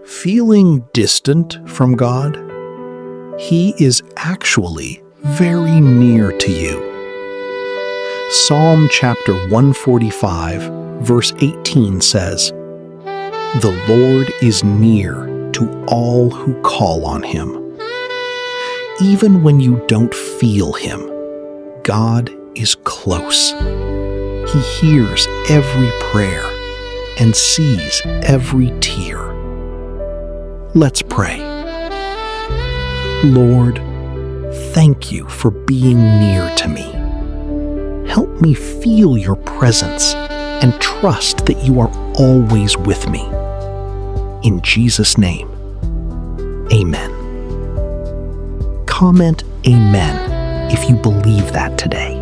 Feeling distant from God? He is actually very near to you. Psalm chapter 145, verse 18 says, "The Lord is near to all who call on him." Even when you don't feel him, God is close. He hears every prayer and sees every tear. Let's pray. Lord, thank you for being near to me. Help me feel your presence and trust that you are always with me. In Jesus' name, amen. Comment amen if you believe that today.